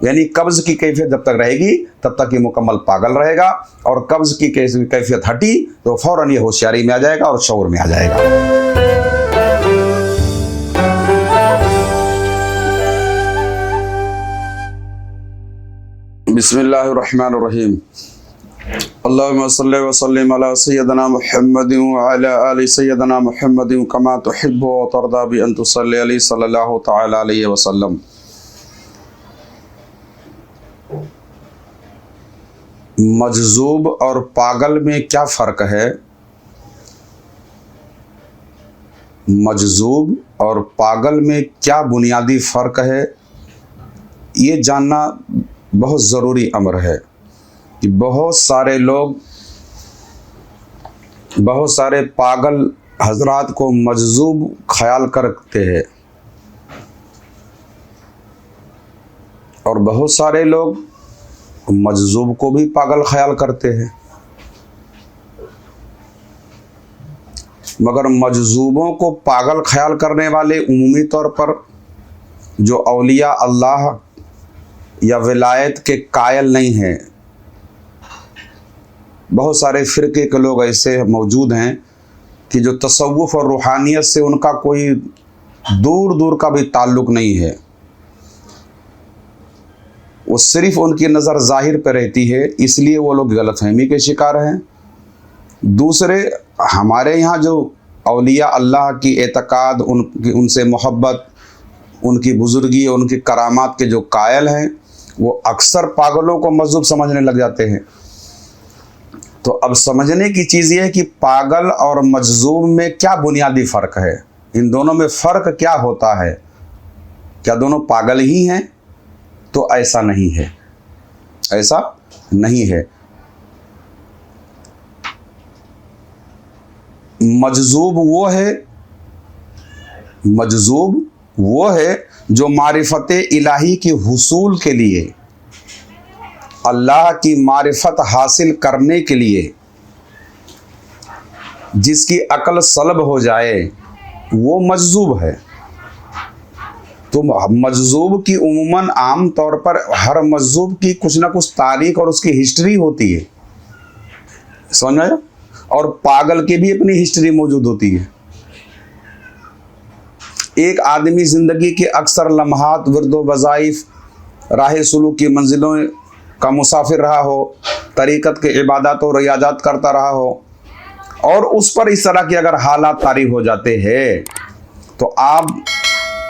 यानी कब्ज की कैफियत जब तक रहेगी तब तक ये मुकम्मल पागल रहेगा, और कब्ज की कैफियत हटी तो फौरन ये होशियारी में आ जाएगा और शऊर में आ जाएगा। बिस्मिल्लाहिर्रहमानिर्रहीम। अल्लाहुम्मा सल्लि व सल्लिम अला सय्यदना मुहम्मदिन व अला आलि सय्यदना मुहम्मदिन कमा तुहिब्बु व तर्दा बि अन तुसल्लि अलैहि सल्लल्लाहु तआला अलैहि वसल्लम। मजजूब और पागल में क्या फ़र्क है? मजजूब और पागल में क्या बुनियादी फ़र्क है, ये जानना बहुत ज़रूरी अमर है कि बहुत सारे पागल हजरात को मजजूब ख्याल करते हैं, और बहुत सारे लोग मजजूब को भी पागल ख्याल करते हैं। मगर मजजूबों को पागल ख्याल करने वाले उमूमी तौर पर जो औलिया अल्लाह या विलायत के कायल नहीं हैं, बहुत सारे फ़िरके के लोग ऐसे मौजूद हैं कि जो तसव्वुफ़ और रूहानियत से उनका कोई दूर दूर का भी ताल्लुक़ नहीं है, वो सिर्फ़ उनकी नज़र ज़ाहिर पर रहती है, इसलिए वो लोग गलतफ़हमी के शिकार हैं। दूसरे, हमारे यहाँ जो औलिया अल्लाह की एतकाद, उनसे मोहब्बत, उनकी बुज़ुर्गी, उनकी करामात के जो कायल हैं, वो अक्सर पागलों को मजजूब समझने लग जाते हैं। तो अब समझने की चीज़ ये है कि पागल और मजजूब में क्या बुनियादी फ़र्क है, इन दोनों में फ़र्क क्या होता है। क्या दोनों पागल ही हैं? तो ऐसा नहीं है, ऐसा नहीं है। मजजूब वो है जो मारिफत इलाही के हुसूल के लिए, अल्लाह की मारिफत हासिल करने के लिए जिसकी अक्ल सलब हो जाए, वो मजजूब है। तो मजजूब की उमूमन आम तौर पर हर मजजूब की कुछ ना कुछ तारीख और उसकी हिस्ट्री होती है, समझ आया? और पागल की भी अपनी हिस्ट्री मौजूद होती है। एक आदमी ज़िंदगी के अक्सर लम्हात विर्दो वज़ाइफ, राह सुलूक की मंजिलों का मुसाफिर रहा हो, तरीक़त के इबादत और रियाजात करता रहा हो, और उस पर इस तरह के अगर हालात तारीफ़ हो जाते हैं तो आप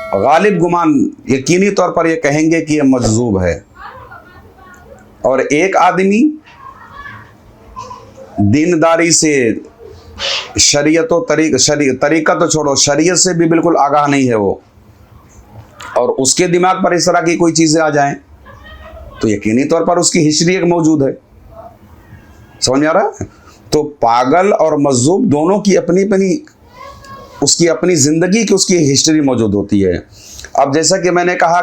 गालिब गुमान यकीनी तौर पर ये कहेंगे कि ये मजजूब है। और एक आदमी दीनदारी से, शरीयत तो छोड़ो, शरीयत से भी बिल्कुल आगाह नहीं है वो, और उसके दिमाग पर इस तरह की कोई चीज़ें आ जाएं तो यकीनी तौर पर उसकी हिस्ट्री एक मौजूद है। समझ में आ रहा है? तो पागल और मजजूब दोनों की अपनी अपनी उसकी अपनी ज़िंदगी की उसकी हिस्ट्री मौजूद होती है। अब जैसा कि मैंने कहा,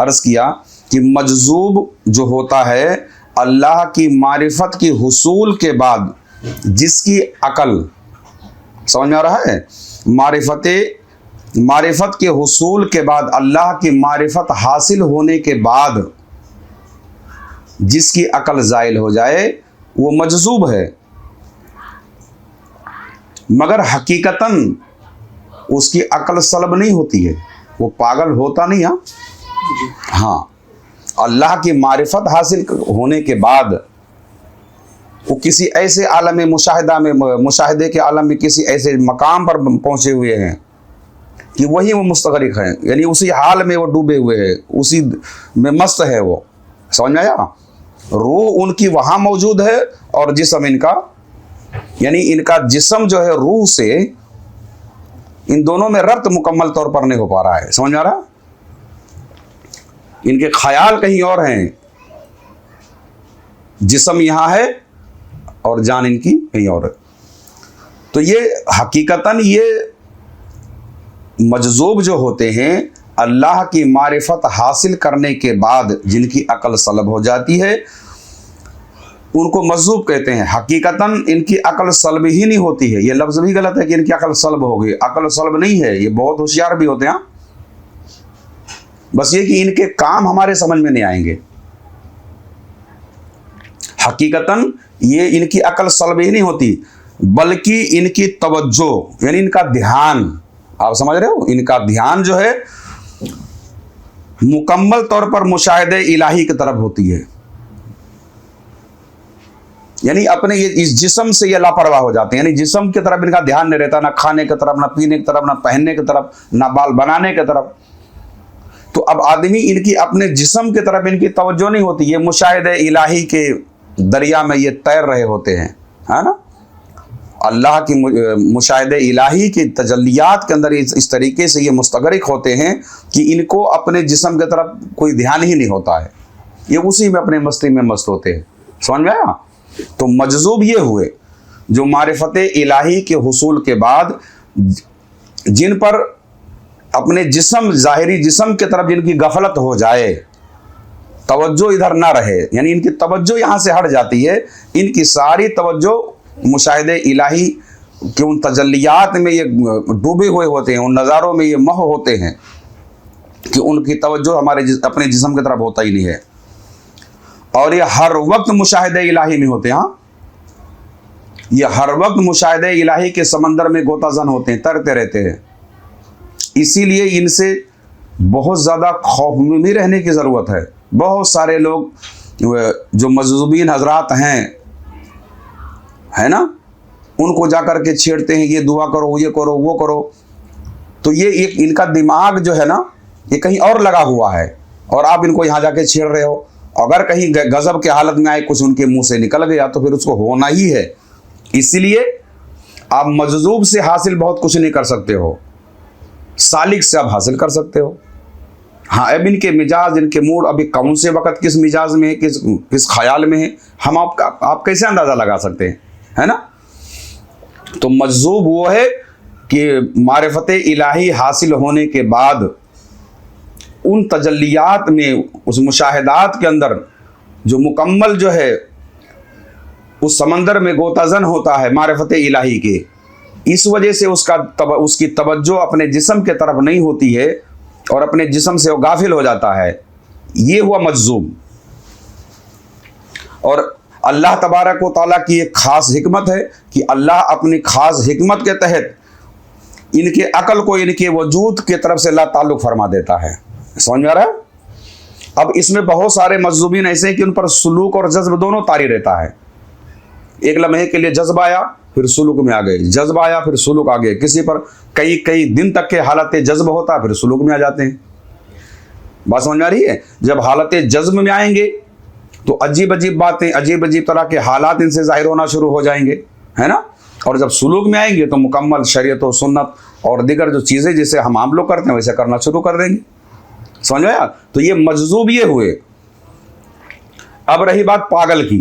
अर्ज़ किया कि मजजूब जो होता है अल्लाह की मारिफत की हुसूल के बाद जिसकी अकल, समझ में आ रहा है, मारिफत के हुसूल के बाद, अल्लाह की मारिफत हासिल होने के बाद जिसकी अकल ज़ाइल हो जाए, वो मजजूब है। मगर हकीकतन उसकी अकल सलब नहीं होती है, वो पागल होता नहीं। हाँ, अल्लाह की मारिफत हासिल होने के बाद वो किसी ऐसे आलम मुशाहिदे के आलम में किसी ऐसे मकाम पर पहुँचे हुए हैं कि वही वो मुस्तग़रिक़ हैं, यानी उसी हाल में वो डूबे हुए हैं, उसी में मस्त है वो। समझ में आया? रूह उनकी वहाँ मौजूद है और जिस्म इनका, यानी इनका जिस्म जो है रूह से, इन दोनों में रब्त मुकम्मल तौर पर नहीं हो पा रहा है। समझ में आ रहा? इनके ख्याल कहीं और हैं, जिस्म यहाँ है और जान इनकी कहीं और है। तो ये हकीकतन ये मजजूब जो होते हैं, अल्लाह की मारिफत हासिल करने के बाद जिनकी अकल सलब हो जाती है, उनको मजजूब कहते हैं। हकीकतन इनकी अकल सल्ब ही नहीं होती है। ये लफ्ज़ भी गलत है कि इनकी अकल सल्ब हो गई, अकल सल्ब नहीं है, ये बहुत होशियार भी होते हैं। बस ये कि इनके काम हमारे समझ में नहीं आएंगे। हकीकतन ये इनकी अकल सल्ब ही नहीं होती, बल्कि इनकी तवज्जो यानी इनका ध्यान, आप समझ रहे हो, इनका ध्यान जो है मुकम्मल तौर पर मुशाहिदे इलाही की तरफ होती है। यानी अपने ये इस जिस्म से ये लापरवाह हो जाते हैं, यानी जिस्म की तरफ इनका ध्यान नहीं रहता, ना खाने की तरफ, ना पीने की तरफ, ना पहनने की तरफ, ना बाल बनाने की तरफ। तो अब आदमी इनकी अपने जिस्म की तरफ इनकी तवज्जो नहीं होती, ये मुशाहिदे इलाही के दरिया में ये तैर रहे होते हैं, है ना। अल्लाह की मुशाहिदे इलाही की तजल्लियात के अंदर इस तरीके से ये मुस्तगरिक होते हैं कि इनको अपने जिस्म की तरफ कोई ध्यान ही नहीं होता है, ये उसी में अपने मस्ती में मस्त होते हैं। समझ में आया? तो मजजूब ये हुए जो मारिफत इलाही के हुसूल के बाद जिन पर अपने जिस्म, ज़ाहिरी जिस्म की तरफ जिनकी गफलत हो जाए, तवज्जो इधर ना रहे, यानी इनकी तवज्जो यहाँ से हट जाती है, इनकी सारी तवज्जो मुशाहिदे इलाही के उन तजल्लियात में ये डूबे हुए होते हैं, उन नज़ारों में ये मोह होते हैं कि उनकी तवज्जो हमारे अपने जिस्म की तरफ होता ही नहीं है, और ये हर वक्त मुशाहिदे इलाही में होते हैं। हाँ, ये हर वक्त मुशाहिदे इलाही के समंदर में गोताजन होते हैं, तैरते रहते हैं। इसीलिए इनसे बहुत ज़्यादा खौफ में भी रहने की ज़रूरत है। बहुत सारे लोग जो मजजूबीन हजरात हैं, है ना, उनको जा कर के छेड़ते हैं, ये दुआ करो, ये करो, वो करो। तो ये एक इनका दिमाग जो है ना, ये कहीं और लगा हुआ है, और आप इनको यहाँ जाके छेड़ रहे हो। अगर कहीं गजब के हालत में आए, कुछ उनके मुंह से निकल गया, तो फिर उसको होना ही है। इसलिए आप मजजूब से हासिल बहुत कुछ नहीं कर सकते हो, सालिक से आप हासिल कर सकते हो। हाँ, अब इनके मिजाज, इनके मूड अभी कौन से वक्त किस मिजाज में है, किस ख्याल में है, हम आप कैसे अंदाज़ा लगा सकते हैं, है ना। तो मजजूब वो है कि मारिफत इलाही हासिल होने के बाद उन तजल्लियात में, उस मुशाहिदात के अंदर जो मुकम्मल जो है उस समंदर में गोताजन होता है मारिफत इलाही के, इस वजह से उसकी तवज्जो अपने जिस्म के तरफ नहीं होती है और अपने जिस्म से वो गाफिल हो जाता है। ये हुआ मजजूब। और अल्लाह तबारक व तआला की एक ख़ास हिकमत है कि अल्लाह अपनी ख़ास हिकमत के तहत इनके अकल को इनके वजूद की तरफ से ला ताल्लुक़ फरमा देता है। समझ में आ रहा है? अब इसमें बहुत सारे मजजूबीन ऐसे हैं कि उन पर सुलूक और जज्ब दोनों तारी रहता है। एक लम्हे के लिए जज्ब आया, फिर सुलूक में आ गए, जज्ब आया, फिर सुलूक आ गए। किसी पर कई दिन तक के हालत जज्ब होता है, फिर सुलूक में आ जाते हैं। बात समझ में आ रही है? जब हालत जज्ब में आएंगे तो अजीब अजीब बातें, अजीब अजीब तरह के हालात इनसे जाहिर होना शुरू हो जाएंगे, है ना। और जब सुलूक में आएंगे तो मुकम्मल शरीयत और सुन्नत और दीगर जो चीज़ें जिसे हम लोग करते हैं वैसे करना शुरू कर देंगे। समझ में आया? तो ये मजजूब ये हुए। अब रही बात पागल की।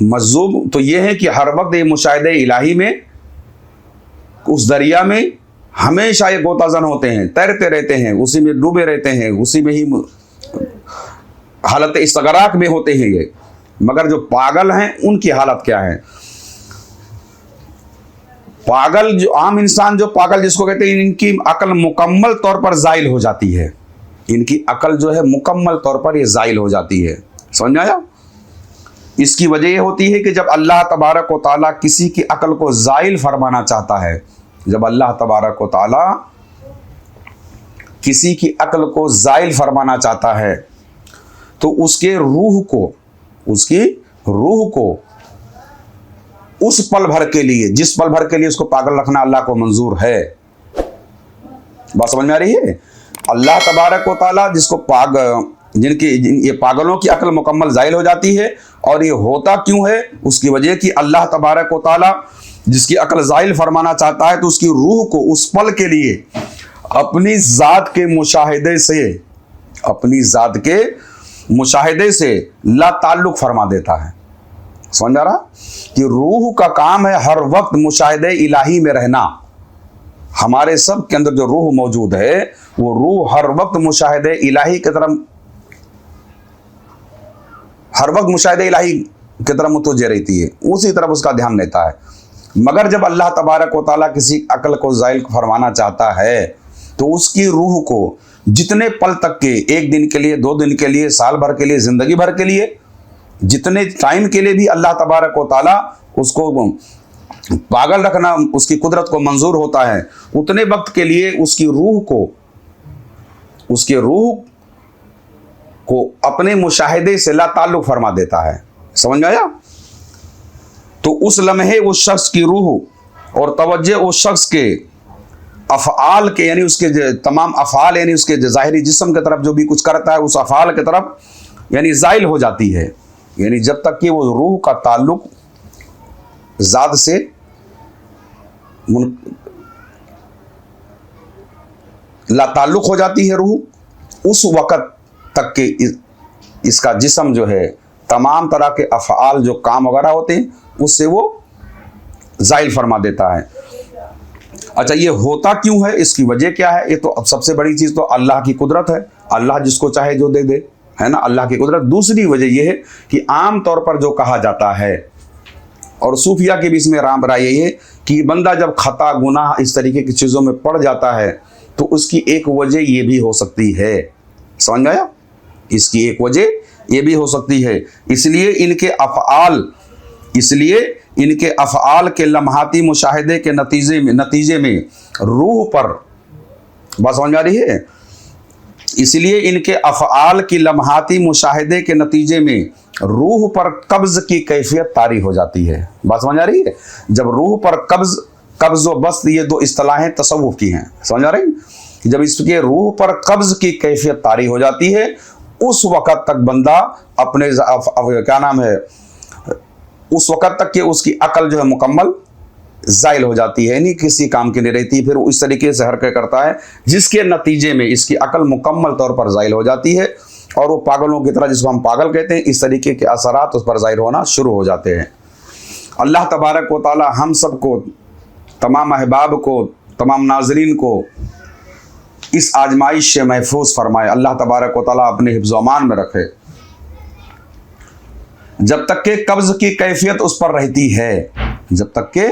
मजजूब तो ये है कि हर वक्त ये मुशाहिदे इलाही में, उस दरिया में हमेशा ये गोताजन होते हैं, तैरते रहते हैं, उसी में डूबे रहते हैं, उसी में ही हालत इस्तगराक में होते हैं ये। मगर जो पागल हैं उनकी हालत क्या है? पागल, जो आम इंसान, जो पागल जिसको कहते हैं, इनकी अकल मुकम्मल तौर पर ज़ाइल हो जाती है। इनकी अकल जो है मुकम्मल तौर पर ये ज़ाइल हो जाती है। समझ में आया? इसकी वजह ये होती है कि जब अल्लाह तबारक व तआला किसी की अकल को ज़ाइल फरमाना चाहता है, जब अल्लाह तबारक व तआला किसी की अकल को ज़ाइल फरमाना चाहता है तो उसकी रूह को उस पल भर के लिए, जिस पल भर के लिए उसको पागल रखना अल्लाह को मंजूर है। बात समझ में आ रही है? अल्लाह तबारक व तआला जिसको ये पागलों की अकल मुकम्मल ज़ाइल हो जाती है। और ये होता क्यों है? उसकी वजह कि अल्लाह तबारक व तआला जिसकी अकल ज़ाइल फरमाना चाहता है तो उसकी रूह को उस पल के लिए अपनी ज़ात के मुशाहिदे से ला ताल्लुक़ फरमा देता है। समझ आ रहा? कि रूह का काम है हर वक्त मुशाहिदे इलाही में रहना। हमारे सब के अंदर जो रूह मौजूद है वो रूह हर वक्त मुशाहिदे इलाही की तरफ, हर वक्त मुशाहिदे इलाही की तरफ मुतवज्जे रहती है, उसी तरफ उसका ध्यान रहता है। मगर जब अल्लाह तबारक व तआला किसी अकल को ज़ाइल फरमाना चाहता है तो उसकी रूह को जितने पल तक के, एक दिन के लिए, 2 दिन के लिए, साल भर के लिए, जिंदगी भर के लिए, जितने टाइम के लिए भी अल्लाह तबारक व तआला उसको पागल रखना उसकी कुदरत को मंजूर होता है, उतने वक्त के लिए उसकी रूह को अपने मुशाहिदे से ला ताल्लुक फरमा देता है। समझ में आया? तो उस लम्हे उस शख्स की रूह और तवज्जो उस शख्स के अफ़आल के, यानी उसके तमाम अफ़आल, यानी उसके ज़ाहिरी जिस्म की तरफ जो भी कुछ करता है उस अफ़आल की तरफ यानी ज़ाइल हो जाती है। यानी जब तक कि वो रूह का ताल्लुक ज़ात से ला ताल्लुक हो जाती है रूह, उस वक़्त तक के इसका जिस्म जो है तमाम तरह के अफ़आल जो काम वगैरह होते हैं उससे वो ज़ाइल फरमा देता है। अच्छा, ये होता क्यों है, इसकी वजह क्या है? ये तो अब सबसे बड़ी चीज़ तो अल्लाह की कुदरत है, अल्लाह जिसको चाहे जो दे दे, है ना, अल्लाह की कुदरत। दूसरी वजह यह है कि आम तौर पर जो कहा जाता है और सूफिया के भी इसमें राम राय यही है कि बंदा जब खता गुनाह इस तरीके की चीज़ों में पड़ जाता है तो उसकी एक वजह ये भी हो सकती है। समझ में आया? इसकी एक वजह ये भी हो सकती है। इसलिए इनके अफ़आल के लम्हाती मुशाहिदे के नतीजे में रूह पर, बात समझ में आ रही है? इसलिए इनके अफ़आल की लम्हाती मुशाहिदे के नतीजे में रूह पर कब्ज़ की कैफियत तारी हो जाती है। बात समझ आ रही है? जब रूह पर कब्ज़ व बस्त, ये 2 इस्तिलाहें तसव्वुफ़ की हैं, समझ आ रही? जब इसके रूह पर कब्ज़ की कैफियत तारी हो जाती है उस वक़्त तक बंदा अपने क्या नाम है, उस वक़्त तक कि उसकी अकल जो है मुकम्मल ज़ाइल हो जाती है, नहीं किसी काम की नहीं रहती। फिर वो इस तरीके से हरकत करता है जिसके नतीजे में इसकी अकल मुकम्मल तौर पर ज़ाइल हो जाती है और वो पागलों की तरह, जिसको हम पागल कहते हैं, इस तरीके के असरात उस पर ज़ाहिर होना शुरू हो जाते हैं। अल्लाह तबारक व तआला हम सबको, तमाम अहबाब को, तमाम नाज़रीन को इस आजमाइश से महफूज फरमाए। अल्लाह तबारक व तआला अपने हिफ्ज़ व अमान में रखे। जब तक के कब्ज़ की कैफियत उस पर रहती है, जब तक के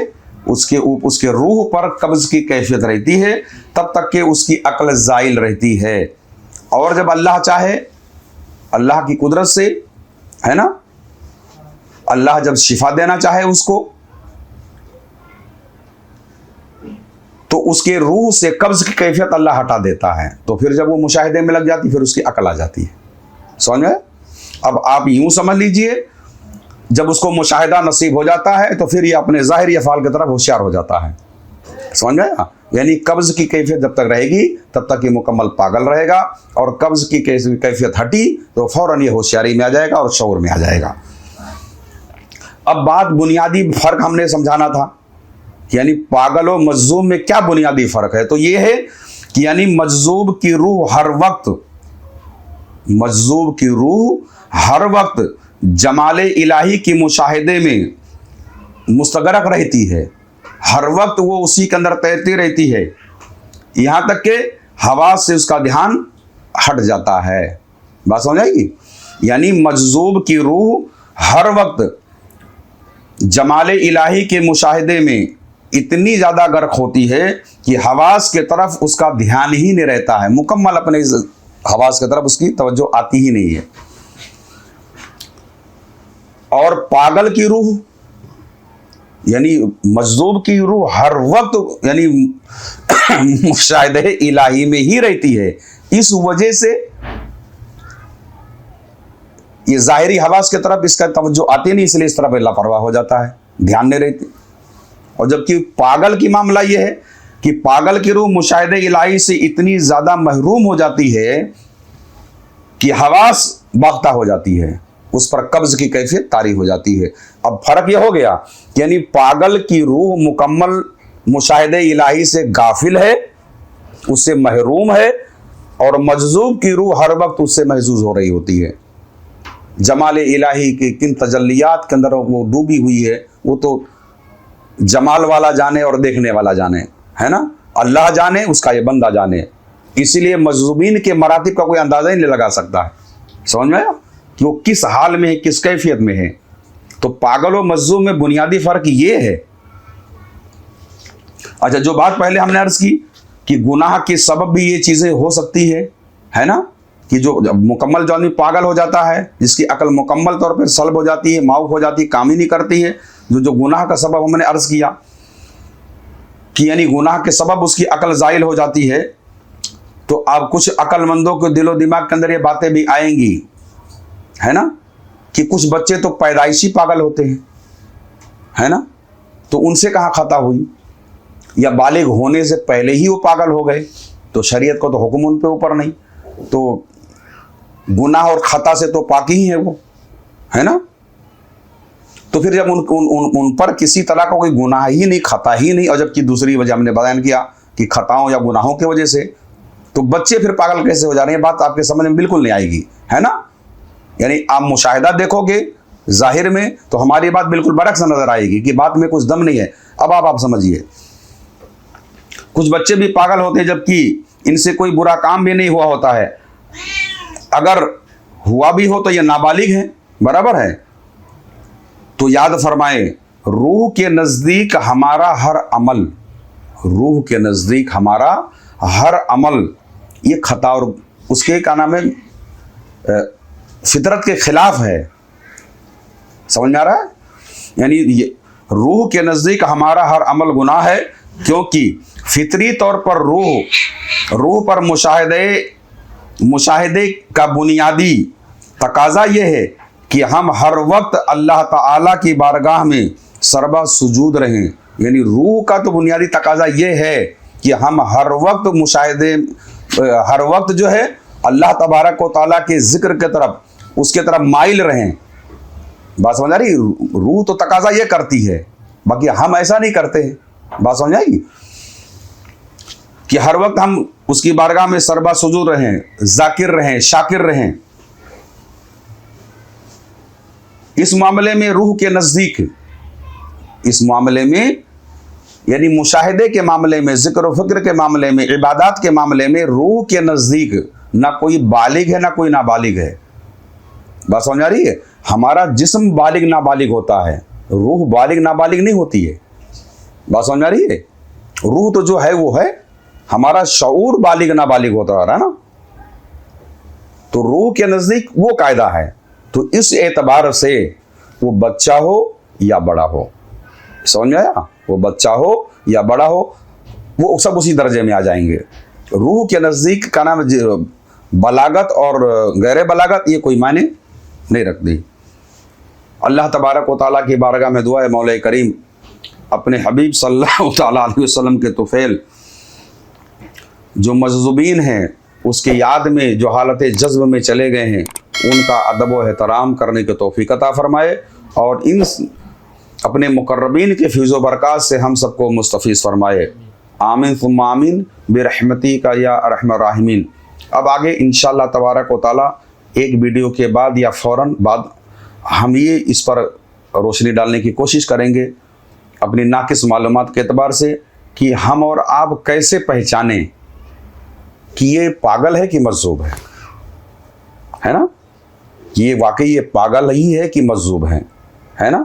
उसके रूह पर कब्ज़ की कैफियत रहती है, तब तक के उसकी अक्ल ज़ाइल रहती है। और जब अल्लाह चाहे, अल्लाह की कुदरत से, है ना, अल्लाह जब शिफा देना चाहे उसको, तो उसके रूह से कब्ज़ की कैफियत अल्लाह हटा देता है। तो फिर जब वो मुशाहिदे में लग जाती, फिर उसकी अकल आ जाती है। समझ में? अब आप यूं समझ लीजिए, जब उसको मुशाहिदा नसीब हो जाता है तो फिर ये अपने ज़ाहिरी अफ़ाल की तरफ होशियार हो जाता है। समझ में आया? यानी कब्ज़ की कैफियत जब तक रहेगी तब तक ये मुकम्मल पागल रहेगा, और कब्ज़ की कैफियत हटी तो फ़ौरन ये होशियारी में आ जाएगा और शऊर में आ जाएगा। अब बात बुनियादी फ़र्क हमने समझाना था, यानी पागल और मजज़ूब में क्या बुनियादी फ़र्क है? तो ये है कि यानी मजज़ूब की रूह हर वक्त जमाले इलाही की मुशाहिदे में मुस्तगरक रहती है, हर वक्त वो उसी के अंदर तैरती रहती है, यहाँ तक कि हवास से उसका ध्यान हट जाता है। बात समझ आएगी? यानी मजज़ूब की रूह हर वक्त जमाले इलाही के मुशाहिदे में इतनी ज़्यादा गर्क होती है कि हवास के तरफ उसका ध्यान ही नहीं रहता है, मुकम्मल अपने हवास की तरफ उसकी तवज्जो आती ही नहीं है। और पागल की रूह, यानी मजज़ूब की रूह हर वक्त यानी मुशाहिदे इलाही में ही रहती है। इस वजह से ये ज़ाहिरी हवास की तरफ इसका तवज्जो आती नहीं, इसलिए इस तरफ लापरवाह हो जाता है, ध्यान नहीं रहती। और जबकि पागल की मामला ये है कि पागल की रूह मुशाहिदे इलाही से इतनी ज़्यादा महरूम हो जाती है कि हवास बाख्ता हो जाती है, उस पर कब्ज़ की कैफियत तारी हो जाती है। अब फ़र्क यह हो गया कि यानी पागल की रूह मुकम्मल मुशाहिदे इलाही से गाफिल है, उससे महरूम है, और मजज़ूब की रूह हर वक्त उससे महजूज हो रही होती है। जमाल इलाही के किन तजल्लियात के अंदर वो डूबी हुई है, वो तो जमाल वाला जाने और देखने वाला जाने, है ना, अल्लाह जाने, उसका ये बंदा जाने। इसीलिए मजज़ूबीन के मरातिब का कोई अंदाज़ा ही नहीं लगा सकता है। समझ में आया कि वो किस हाल में है, किस कैफियत में है। तो पागल और मजज़ूब में बुनियादी फ़र्क ये है। अच्छा, जो बात पहले हमने अर्ज़ की कि गुनाह के सबब भी ये चीज़ें हो सकती है, ہے نا, کہ جو مکمل جو آدمی پاگل ہو جاتا ہے, جس کی عقل مکمل طور پر سلب ہو جاتی ہے, معاف ہو جاتی ہے, کام ہی نہیں کرتی ہے, جو گناہ کا سبب ہم نے عرض کیا کہ یعنی گناہ کے سبب اس کی عقل زائل ہو جاتی ہے. تو اب کچھ عقل مندوں کے دل و دماغ کے اندر یہ باتیں بھی آئیں گی, ہے نا, کہ کچھ بچے تو پیدائشی پاگل ہوتے ہیں, ہے نا, تو ان سے کہاں خطا ہوئی, یا بالغ ہونے سے پہلے ہی وہ پاگل ہو گئے, تو شریعت کو تو حکم ان پہ اوپر نہیں, تو گناہ اور خطا سے تو پاکی ہی ہے وہ, ہے نا. تو پھر جب ان پر کسی طرح کا کوئی گناہ ہی نہیں, خطا ہی نہیں, اور جبکہ دوسری وجہ ہم نے بیان کیا کہ خطاؤں یا گناہوں کی وجہ سے, تو بچے پھر پاگل کیسے ہو جا رہے ہیں, بات آپ کے سمجھ میں بالکل نہیں آئے گی, ہے نا. یعنی آپ مشاہدہ دیکھو گے ظاہر میں تو ہماری بات بالکل برعکس نظر آئے گی کہ بات میں کچھ دم نہیں ہے. اب آپ سمجھیے, کچھ بچے بھی پاگل ہوتے ہیں جبکہ ان سے کوئی برا کام بھی نہیں ہوا ہوتا ہے, اگر ہوا بھی ہو تو یہ نابالغ ہیں, برابر ہے. تو یاد فرمائیں, روح کے نزدیک ہمارا ہر عمل, روح کے نزدیک ہمارا ہر عمل یہ خطا اور اس کے کیا نام ہے فطرت کے خلاف ہے. سمجھ میں آ رہا ہے, یعنی روح کے نزدیک ہمارا ہر عمل گناہ ہے, کیونکہ فطری طور پر روح پر مشاہدے کا بنیادی تقاضا یہ ہے کہ ہم ہر وقت اللہ تعالیٰ کی بارگاہ میں سربا سجود رہیں. یعنی روح کا تو بنیادی تقاضا یہ ہے کہ ہم ہر وقت جو ہے اللہ تبارک و تعالیٰ کے ذکر کے طرف, اس کے طرف مائل رہیں. بات سمجھ آ رہی, روح تو تقاضا یہ کرتی ہے, باقی ہم ایسا نہیں کرتے ہیں. بات سمجھ آئی کہ ہر وقت ہم اس کی بارگاہ میں سربا سجود رہیں, ذاکر رہیں, شاکر رہیں. اس معاملے میں روح کے نزدیک, اس معاملے میں یعنی مشاہدے کے معاملے میں, ذکر و فکر کے معاملے میں, عبادات کے معاملے میں روح کے نزدیک نہ کوئی بالغ ہے نہ کوئی نابالغ ہے. بات سمجھ آ رہی ہے, ہمارا جسم بالغ نابالغ ہوتا ہے, روح بالغ نابالغ نہیں ہوتی ہے. بات سمجھ آ رہی ہے, روح تو جو ہے وہ ہے, ہمارا شعور بالغ نابالغ ہوتا ہے نا. تو روح کے نزدیک وہ قاعدہ ہے. تو اس اعتبار سے وہ بچہ ہو یا بڑا ہو, سمجھ میں آیا, وہ بچہ ہو یا بڑا ہو, وہ سب اسی درجے میں آ جائیں گے. روح کے نزدیک کا نام بلاغت اور غیر بلاغت یہ کوئی معنی نہیں رکھتی. اللہ تبارک و تعالیٰ کی بارگاہ میں دعا ہے مولا کریم اپنے حبیب صلی اللہ تعالیٰ علیہ وسلم کے طفیل جو مجذوبین ہیں اس کی یاد میں جو حالت جذب میں چلے گئے ہیں ان کا ادب و احترام کرنے کی توفیق عطا فرمائے, اور ان اپنے مقربین کے فیض و برکات سے ہم سب کو مستفیض فرمائے. آمین ثم آمین برحمتی کا یا ارحم الراحمین. اب آگے انشاءاللہ تبارک و تعالیٰ ایک ویڈیو کے بعد یا فوراً بعد ہم یہ اس پر روشنی ڈالنے کی کوشش کریں گے اپنی ناقص معلومات کے اعتبار سے کہ ہم اور آپ کیسے پہچانیں کہ یہ پاگل ہے کہ مجذوب ہے نا, یہ واقعی یہ پاگل ہی ہے کہ مجذوب ہے نا.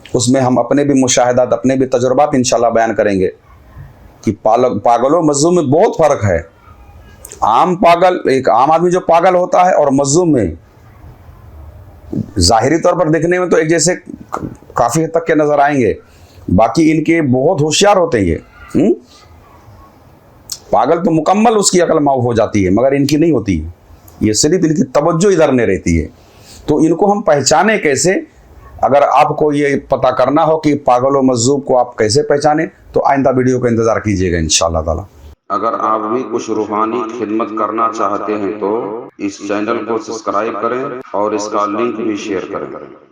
اس میں ہم اپنے بھی مشاہدات, اپنے بھی تجربات انشاءاللہ بیان کریں گے کہ پاگل و مجذوب میں بہت فرق ہے. عام پاگل, ایک عام آدمی جو پاگل ہوتا ہے, اور مجذوب میں ظاہری طور پر دیکھنے میں تو ایک جیسے کافی حد تک کے نظر آئیں گے, باقی ان کے بہت ہوشیار ہوتے ہیں. یہ پاگل تو مکمل اس کی عقل معاف ہو جاتی ہے, مگر ان کی نہیں ہوتی, یہ صرف ان کی توجہ ادھر نہیں رہتی ہے. تو ان کو ہم پہچانے کیسے؟ اگر آپ کو یہ پتہ کرنا ہو کہ پاگل و مجذوب کو آپ کیسے پہچانیں تو آئندہ ویڈیو کا انتظار کیجیے گا انشاءاللہ تعالی. اگر آپ بھی کچھ روحانی خدمت کرنا چاہتے ہیں تو اس چینل کو سبسکرائب کریں اور اس کا لنک بھی شیئر کریں.